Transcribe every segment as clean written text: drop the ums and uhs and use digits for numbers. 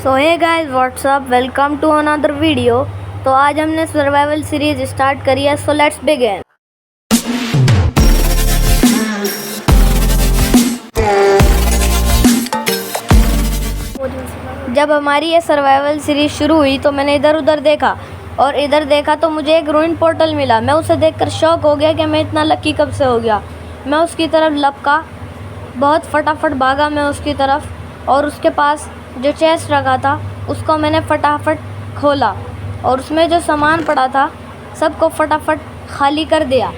So hey guys what's up, welcome to another video. तो आज हमने सर्वाइवल सीरीज स्टार्ट करी है, सो लेट्स बिगिन। जब हमारी ये सर्वाइवल सीरीज शुरू हुई तो मैंने इधर उधर देखा और इधर देखा तो मुझे एक रूइन पोर्टल मिला। मैं उसे देखकर शॉक हो गया कि मैं इतना लकी कब से हो गया। मैं उसकी तरफ लपका, बहुत फटाफट भागा मैं उसकी तरफ और उसके पास जो चेस्ट रखा था उसको मैंने फटाफट खोला और उसमें जो सामान पड़ा था सबको फटाफट खाली कर दिया।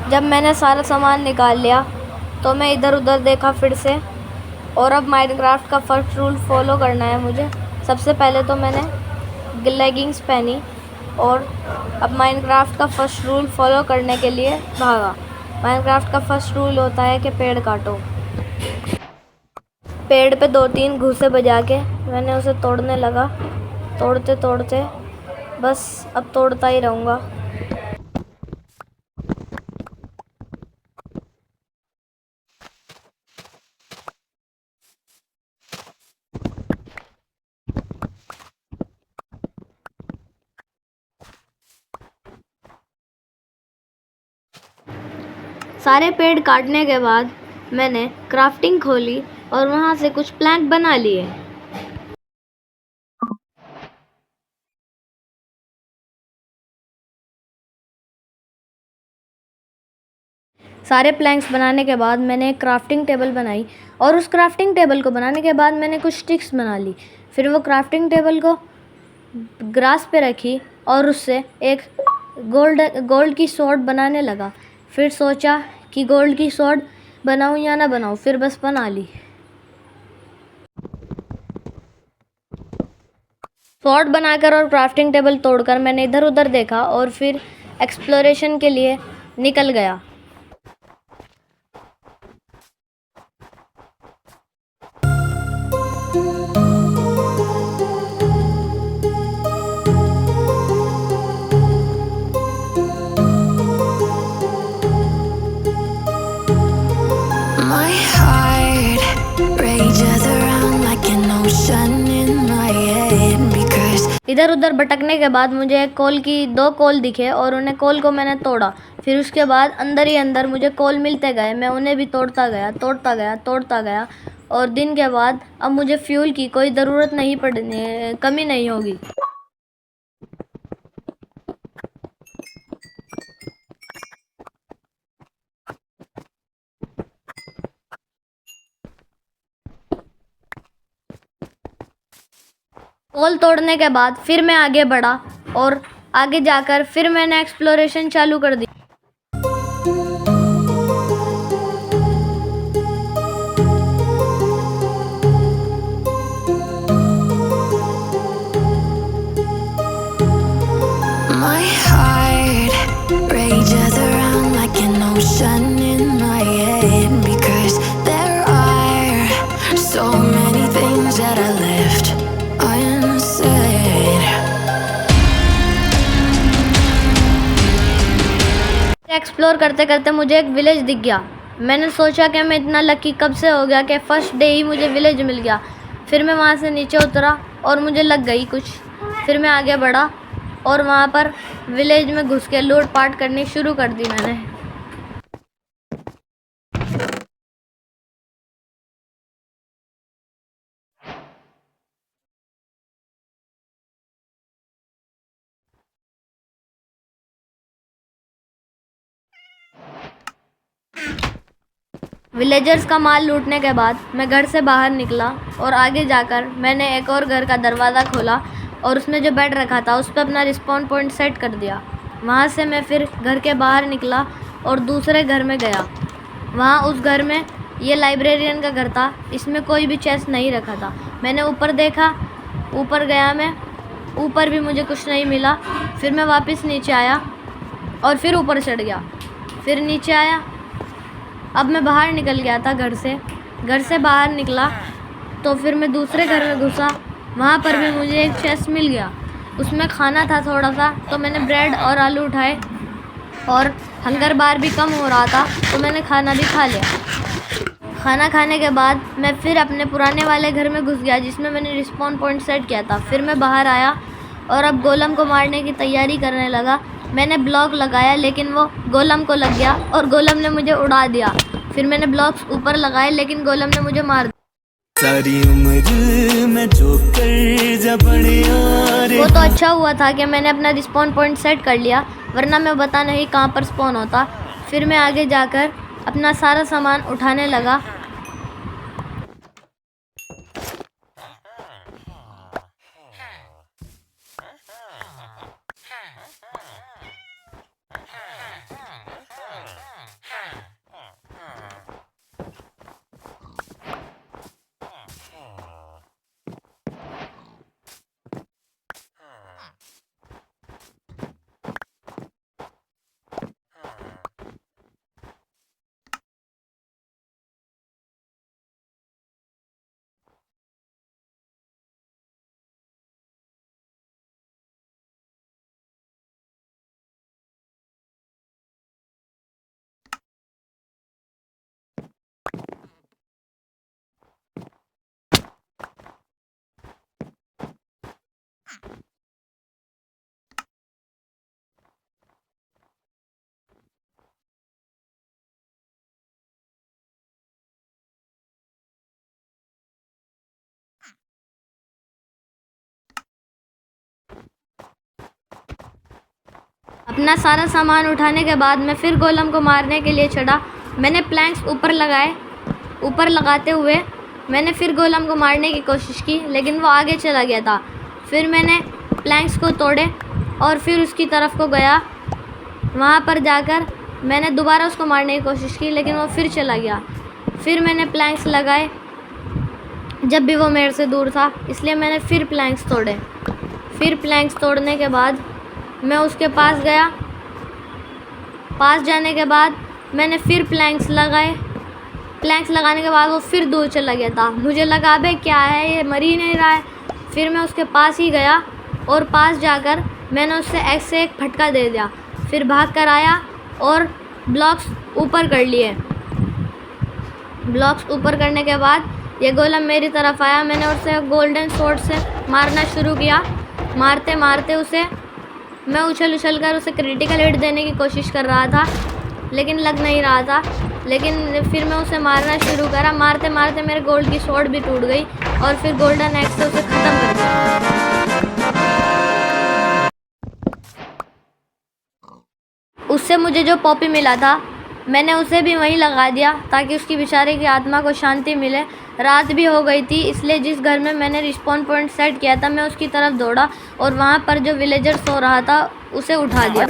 जब मैंने सारा सामान निकाल लिया तो मैं इधर उधर देखा फिर से, और अब माइनक्राफ्ट का फर्स्ट रूल फॉलो करना है मुझे। सबसे पहले तो मैंने लेगिंग्स पहनी और अब माइनक्राफ्ट का फर्स्ट रूल फॉलो करने के लिए भागा। माइनक्राफ्ट का फर्स्ट रूल होता है कि पेड़ काटो। पेड़ पे 2-3 घूंसे बजा के मैंने उसे तोड़ने लगा, तोड़ते तोड़ते बस अब तोड़ता ही रहूँगा। सारे पेड़ काटने के बाद मैंने क्राफ्टिंग खोली और वहाँ से कुछ प्लैंक बना लिए। सारे प्लैंक्स बनाने के बाद मैंने एक क्राफ्टिंग टेबल बनाई और उस क्राफ्टिंग टेबल को बनाने के बाद मैंने कुछ स्टिक्स बना ली। फिर वो क्राफ्टिंग टेबल को ग्रास पे रखी और उससे एक गोल्ड की स्वॉर्ड बनाने लगा। फिर सोचा कि गोल्ड की स्वॉर्ड बनाऊं या ना बनाऊं, फिर बस बना ली। स्वॉर्ड बनाकर और क्राफ्टिंग टेबल तोड़कर मैंने इधर उधर देखा और फिर एक्सप्लोरेशन के लिए निकल गया। My heart rages around like an ocean in my head because इधर उधर भटकने के बाद मुझे एक कोल की 2 कोल दिखे और उन्हें कोल को मैंने तोड़ा। फिर उसके बाद अंदर ही अंदर मुझे कोल मिलते गए, मैं उन्हें भी तोड़ता गया और दिन के बाद अब मुझे फ्यूल की कोई ज़रूरत नहीं पड़ने कमी नहीं होगी। कोल तोड़ने के बाद फिर मैं आगे बढ़ा और आगे जाकर फिर मैंने एक्सप्लोरेशन चालू कर दी। my heart rages around like an ocean in my head because there are so many things that I left unsaid. Explore करते करते मुझे एक विलेज दिख गया। मैंने सोचा कि मैं इतना लकी कब से हो गया कि फर्स्ट डे ही मुझे विलेज मिल गया। फिर मैं वहाँ से नीचे उतरा और मुझे लग गई कुछ। फिर मैं आगे बढ़ा और वहाँ पर विलेज में घुस के लूट पाट करनी शुरू कर दी मैंने। विलेजर्स का माल लूटने के बाद मैं घर से बाहर निकला और आगे जाकर मैंने एक और घर का दरवाज़ा खोला और उसमें जो बेड रखा था उस पर अपना रिस्पॉन पॉइंट सेट कर दिया। वहाँ से मैं फिर घर के बाहर निकला और दूसरे घर में गया। वहाँ उस घर में ये लाइब्रेरियन का घर था, इसमें कोई भी चेस्ट नहीं रखा था। मैंने ऊपर देखा, ऊपर गया मैं, ऊपर भी मुझे कुछ नहीं मिला। फिर मैं वापस नीचे आया और फिर ऊपर चढ़ गया, फिर नीचे आया। अब मैं बाहर निकल गया था घर से बाहर निकला तो फिर मैं दूसरे घर में घुसा। वहाँ पर भी मुझे एक चेस्ट मिल गया, उसमें खाना था थोड़ा सा, तो मैंने ब्रेड और आलू उठाए और हंगर बार भी कम हो रहा था, तो मैंने खाना भी खा लिया। खाना खाने के बाद मैं फिर अपने पुराने वाले घर में घुस गया जिसमें मैंने रिस्पॉन पॉइंट सेट किया था। फिर मैं बाहर आया और अब गोलम को मारने की तैयारी करने लगा। मैंने ब्लॉक लगाया लेकिन वो गोलम को लग गया और गोलम ने मुझे उड़ा दिया। फिर मैंने ब्लॉक्स ऊपर लगाए लेकिन गोलम ने मुझे मार दिया। सारी उम्र में जो कर जब वो तो अच्छा हुआ था कि मैंने अपना रिस्पॉन पॉइंट सेट कर लिया, वरना मैं बता नहीं कहाँ पर स्पॉन होता। फिर मैं आगे जाकर अपना सारा सामान उठाने लगा। अपना सारा सामान उठाने के बाद मैं फिर गोलम को मारने के लिए चढ़ा। मैंने प्लैंक्स ऊपर लगाए। ऊपर लगाते हुए मैंने फिर गोलम को मारने की कोशिश की लेकिन वो आगे चला गया था। फिर मैंने प्लैंक्स को तोड़े और फिर उसकी तरफ को गया। वहाँ पर जाकर मैंने दोबारा उसको मारने की कोशिश की लेकिन वो फिर चला गया। फिर मैंने प्लैंक्स लगाए जब भी वो मेरे से दूर था, इसलिए मैंने फिर प्लैंक्स तोड़े। फिर प्लैंक्स तोड़ने के बाद मैं उसके पास गया। पास जाने के बाद मैंने फिर प्लैंक्स लगाए। प्लैंक्स लगाने के बाद वो फिर दूर चला गया था। मुझे लगा बे क्या है, ये मर ही नहीं रहा है। फिर मैं उसके पास ही गया और पास जाकर मैंने उससे एक से एक फटका दे दिया। फिर भाग कर आया और ब्लॉक्स ऊपर कर लिए। ब्लॉक्स ऊपर करने के बाद ये गोलम मेरी तरफ आया। मैंने उसे गोल्डन स्वॉर्ड से मारना शुरू किया। मारते मारते उसे मैं उछल कर उसे क्रिटिकल हिट देने की कोशिश कर रहा था लेकिन लग नहीं रहा था। लेकिन फिर मैं उसे मारना शुरू करा। मारते मारते मेरे गोल्ड की स्वॉर्ड भी टूट गई और फिर गोल्डन एक्स से उसे ख़त्म कर दिया। उससे मुझे जो पॉपी मिला था मैंने उसे भी वहीं लगा दिया ताकि उसकी बेचारे की आत्मा को शांति मिले। रात भी हो गई थी, इसलिए जिस घर में मैंने रिस्पॉन पॉइंट सेट किया था मैं उसकी तरफ दौड़ा और वहाँ पर जो विलेजर सो रहा था उसे उठा दिया।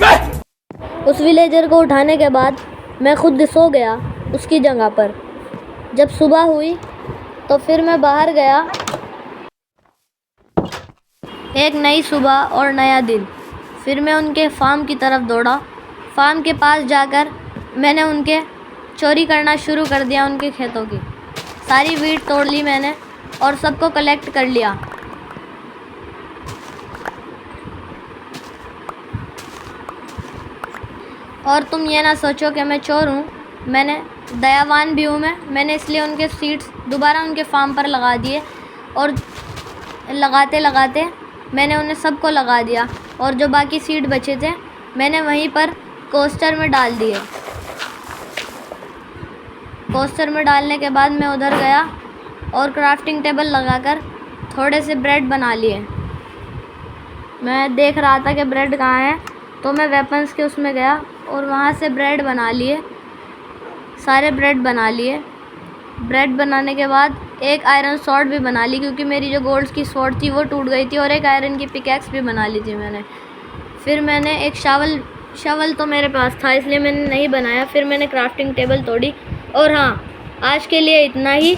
उस विलेजर को उठाने के बाद मैं खुद सो गया उसकी जगह पर। जब सुबह हुई तो फिर मैं बाहर गया। एक नई सुबह और नया दिन। फिर मैं उनके फार्म की तरफ दौड़ा। फार्म के पास जाकर मैंने उनके चोरी करना शुरू कर दिया। उनके खेतों की सारी वीट तोड़ ली मैंने और सबको कलेक्ट कर लिया। और तुम ये ना सोचो कि मैं चोर हूँ, मैंने दयावान भी हूँ। मैंने इसलिए उनके सीड्स दोबारा उनके फार्म पर लगा दिए और लगाते लगाते मैंने उन्हें सबको लगा दिया और जो बाकी सीड बचे थे मैंने वहीं पर कोस्टर में डाल दिए। कोस्टर में डालने के बाद मैं उधर गया और क्राफ्टिंग टेबल लगाकर थोड़े से ब्रेड बना लिए। मैं देख रहा था कि ब्रेड कहाँ है, तो मैं वेपन्स के उसमें गया और वहाँ से ब्रेड बना लिए। सारे ब्रेड बना लिए। ब्रेड बनाने के बाद एक आयरन स्वॉर्ड भी बना ली क्योंकि मेरी जो गोल्ड की स्वॉर्ड थी वो टूट गई थी और एक आयरन की पिकैक्स भी बना ली थी मैंने। फिर मैंने एक शवल तो मेरे पास था इसलिए मैंने नहीं बनाया। फिर मैंने क्राफ्टिंग टेबल तोड़ी और हाँ, आज के लिए इतना ही।